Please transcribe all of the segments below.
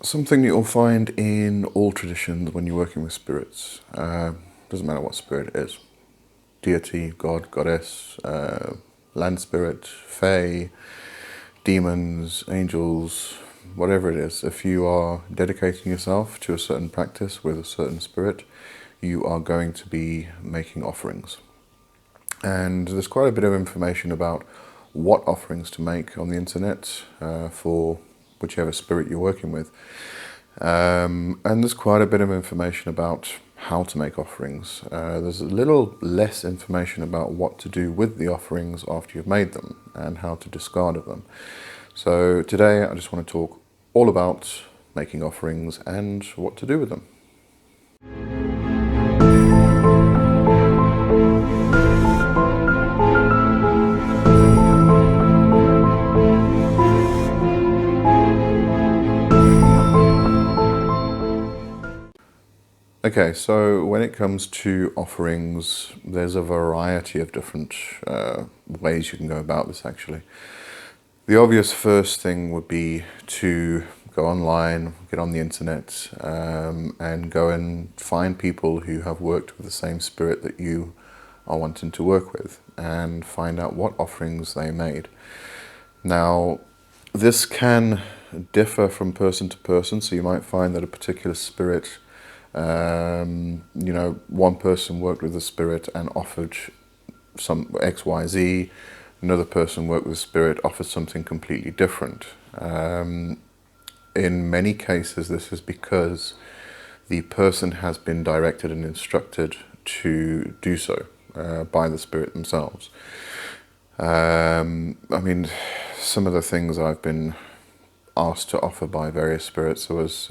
Something you'll find in all traditions when you're working with spirits, doesn't matter what spirit it is, deity, god, goddess, land spirit, fae, demons, angels, whatever it is, if you are dedicating yourself to a certain practice with a certain spirit, you are going to be making offerings. And there's quite a bit of information about what offerings to make on the internet for whichever spirit you're working with. And there's quite a bit of information about how to make offerings. There's a little less information about what to do with the offerings after you've made them and how to discard of them. So today I just want to talk all about making offerings and what to do with them. Okay, so when it comes to offerings, there's a variety of different ways you can go about this actually. The obvious first thing would be to go online, get on the internet, and go and find people who have worked with the same spirit that you are wanting to work with and find out what offerings they made. Now, this can differ from person to person, so you might find that a particular spirit, one person worked with the spirit and offered some XYZ, another person worked with the spirit, offered something completely different. In many cases, this is because the person has been directed and instructed to do so by the spirit themselves. I mean, some of the things I've been asked to offer by various spirits, there was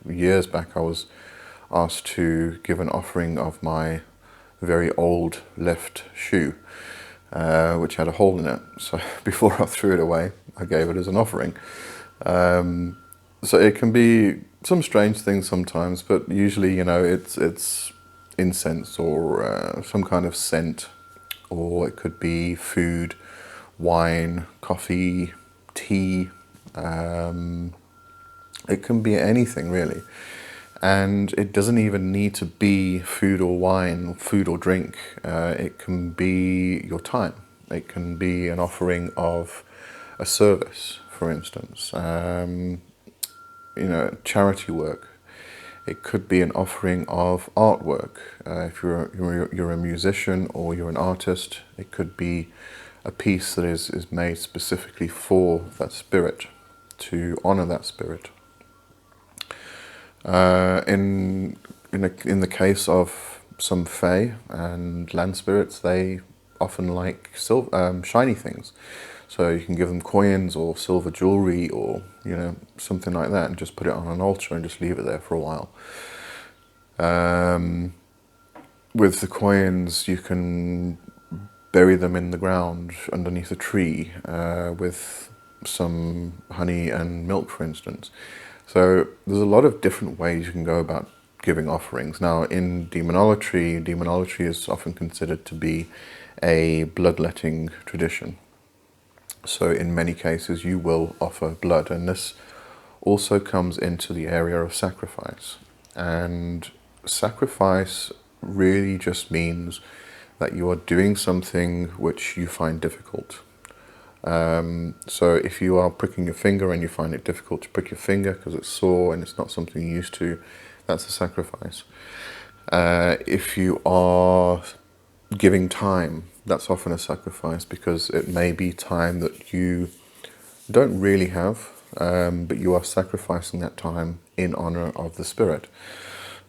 years back I was asked to give an offering of my very old left shoe, which had a hole in it. So before I threw it away, I gave it as an offering. So it can be some strange things sometimes, but usually, it's incense or some kind of scent, or it could be food, wine, coffee, tea. It can be anything really. And it doesn't even need to be food or wine, food or drink. It can be your time. It can be an offering of a service, for instance. Charity work. It could be an offering of artwork. If you're a musician or you're an artist, it could be a piece that is made specifically for that spirit, to honor that spirit. In the case of some fae and land spirits, they often like shiny things. So you can give them coins or silver jewelry or something like that, and just put it on an altar and just leave it there for a while. With the coins, you can bury them in the ground underneath a tree with some honey and milk, for instance. So there's a lot of different ways you can go about giving offerings. Now, in demonolatry is often considered to be a bloodletting tradition. So in many cases you will offer blood, and this also comes into the area of sacrifice. And sacrifice really just means that you are doing something which you find difficult. So if you are pricking your finger and you find it difficult to prick your finger because it's sore and it's not something you're used to, that's a sacrifice. If you are giving time, that's often a sacrifice, because it may be time that you don't really have, but you are sacrificing that time in honor of the spirit.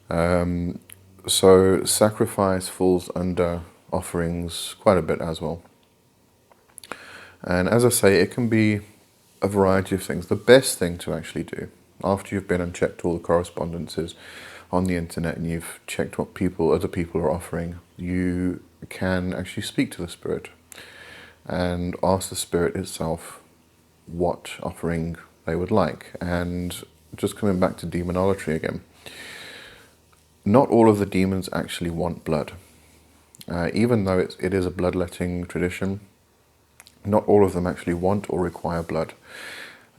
So sacrifice falls under offerings quite a bit as well. And as I say, it can be a variety of things. The best thing to actually do, after you've been and checked all the correspondences on the internet and you've checked what other people are offering, you can actually speak to the spirit and ask the spirit itself what offering they would like. And just coming back to demonolatry again, not all of the demons actually want blood. Even though it is a bloodletting tradition, not all of them actually want or require blood.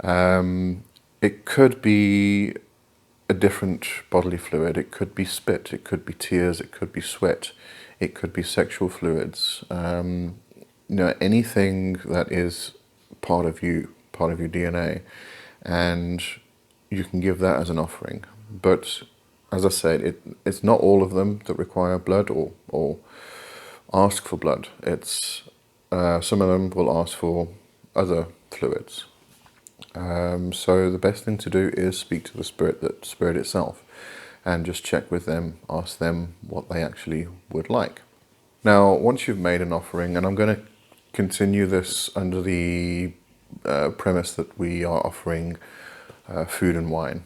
It could be a different bodily fluid. It could be spit, it could be tears, it could be sweat, it could be sexual fluids. Anything that is part of you, part of your DNA, and you can give that as an offering. But as I said, it's not all of them that require blood or ask for blood. It's some of them will ask for other fluids. So the best thing to do is speak to the spirit itself, and just check with them, ask them what they actually would like. Now, once you've made an offering, and I'm going to continue this under the premise that we are offering food and wine.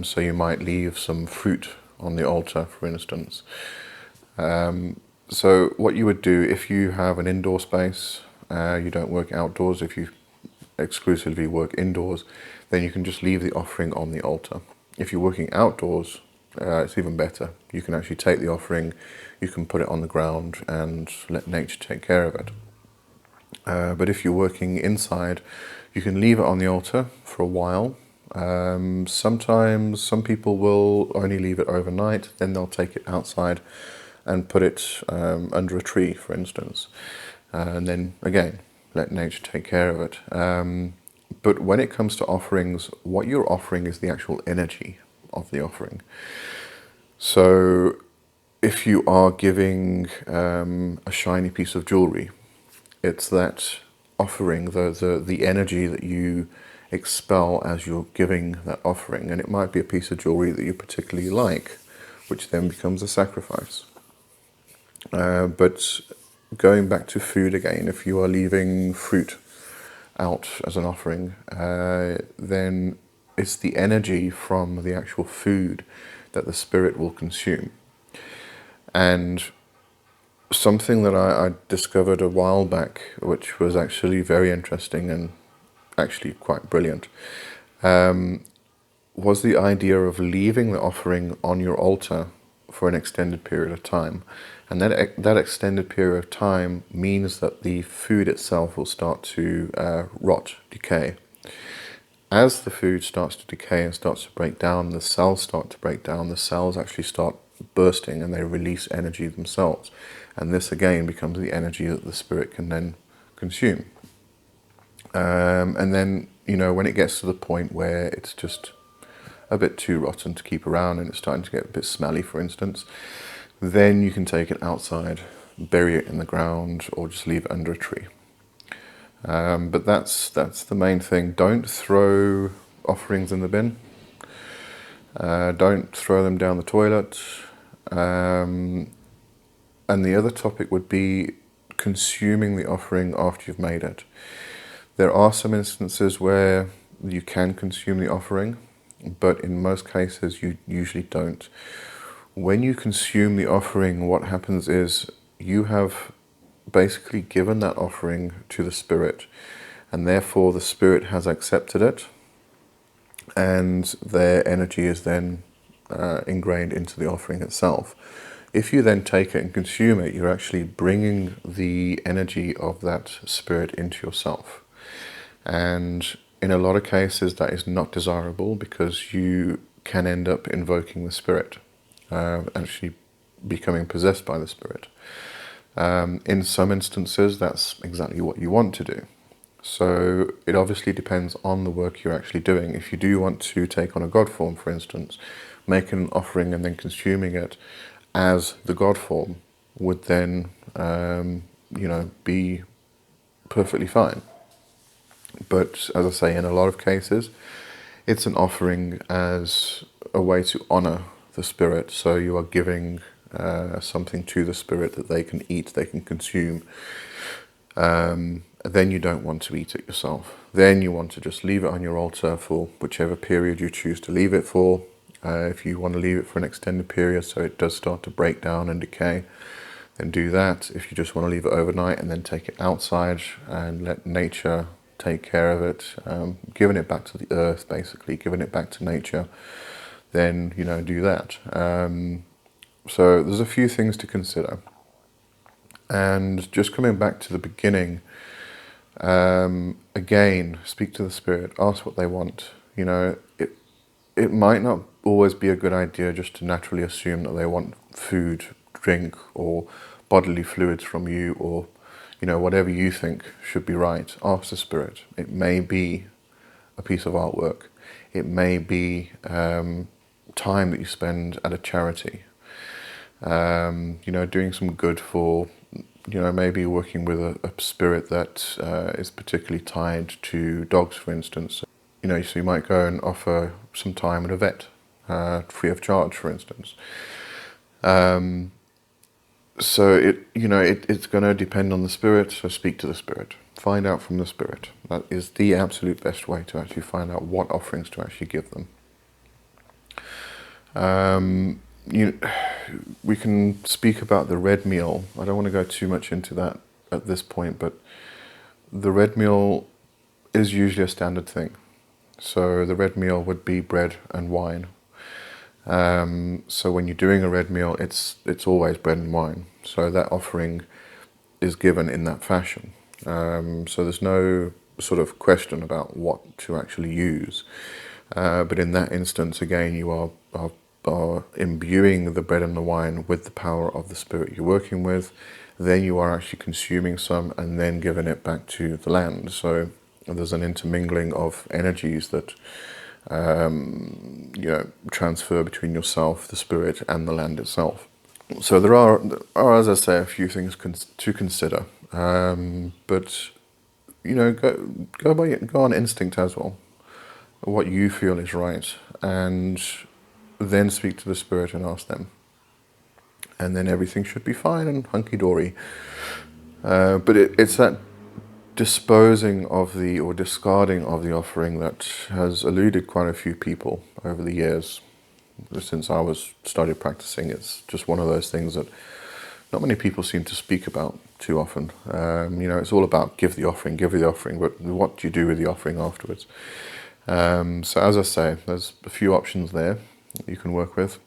So you might leave some fruit on the altar, for instance. So what you would do if you have an indoor space, you don't work outdoors, if you exclusively work indoors, then you can just leave the offering on the altar. If you're working outdoors, it's even better. You can actually take the offering, you can put it on the ground and let nature take care of it. But if you're working inside, you can leave it on the altar for a while. Sometimes some people will only leave it overnight, then they'll take it outside and put it under a tree, for instance. And then again, let nature take care of it. But when it comes to offerings, what you're offering is the actual energy of the offering. So if you are giving a shiny piece of jewelry, it's that offering, the energy that you expel as you're giving that offering. And it might be a piece of jewelry that you particularly like, which then becomes a sacrifice. But going back to food again, if you are leaving fruit out as an offering, then it's the energy from the actual food that the spirit will consume. And something that I discovered a while back, which was actually very interesting and actually quite brilliant, was the idea of leaving the offering on your altar for an extended period of time. And that extended period of time means that the food itself will start to rot, decay. As the food starts to decay and starts to break down, the cells start to break down, the cells actually start bursting and they release energy themselves. And this again becomes the energy that the spirit can then consume. And then, when it gets to the point where it's just a bit too rotten to keep around and it's starting to get a bit smelly, for instance, then you can take it outside, bury it in the ground, or just leave it under a tree. But that's the main thing. Don't throw offerings in the bin. Don't throw them down the toilet. And the other topic would be consuming the offering after you've made it. There are some instances where you can consume the offering, but in most cases you usually don't. When you consume the offering, what happens is you have basically given that offering to the spirit, and therefore the spirit has accepted it, and their energy is then ingrained into the offering itself. If you then take it and consume it, you're actually bringing the energy of that spirit into yourself. And in a lot of cases that is not desirable, because you can end up invoking the spirit, actually becoming possessed by the spirit. In some instances, that's exactly what you want to do. So it obviously depends on the work you're actually doing. If you do want to take on a God form, for instance, making an offering and then consuming it as the God form would then, be perfectly fine. But as I say, in a lot of cases, it's an offering as a way to honor the spirit. So you are giving something to the spirit that they can eat, they can consume. Then you don't want to eat it yourself. Then you want to just leave it on your altar for whichever period you choose to leave it for. If you want to leave it for an extended period so it does start to break down and decay, then do that. If you just want to leave it overnight and then take it outside and let nature take care of it, giving it back to the earth, basically, giving it back to nature, then, do that. So there's a few things to consider. And just coming back to the beginning, again, speak to the spirit, ask what they want. It might not always be a good idea just to naturally assume that they want food, drink, or bodily fluids from you, or whatever you think should be right. Ask the spirit. It may be a piece of artwork. It may be time that you spend at a charity. Doing some good for, maybe working with a spirit that is particularly tied to dogs, for instance. So you might go and offer some time at a vet, free of charge, for instance. So it's going to depend on the spirit. So speak to the spirit. Find out from the spirit. That is the absolute best way to actually find out what offerings to actually give them. We can speak about the red meal. I don't want to go too much into that at this point, but the red meal is usually a standard thing. So the red meal would be bread and wine. So when you're doing a red meal, it's always bread and wine. So that offering is given in that fashion. So there's no sort of question about what to actually use. But in that instance, again, you are imbuing the bread and the wine with the power of the spirit you're working with. Then you are actually consuming some and then giving it back to the land. So there's an intermingling of energies that transfer between yourself, the spirit, and the land itself. So there are, as I say, a few things to consider. But go on instinct as well, what you feel is right, and then speak to the spirit and ask them, and then everything should be fine and hunky-dory. But it's that disposing of or discarding of the offering that has eluded quite a few people over the years. Since I started practicing, it's just one of those things that not many people seem to speak about too often. It's all about give the offering, but what do you do with the offering afterwards? So as I say, there's a few options there that you can work with,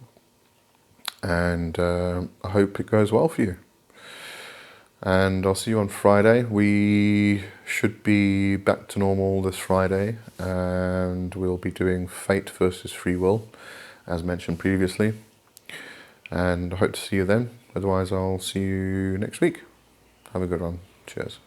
and I hope it goes well for you. And I'll see you on Friday. We should be back to normal this Friday, and we'll be doing fate versus free will, as mentioned previously. And I hope to see you then. Otherwise, I'll see you next week. Have a good one. Cheers.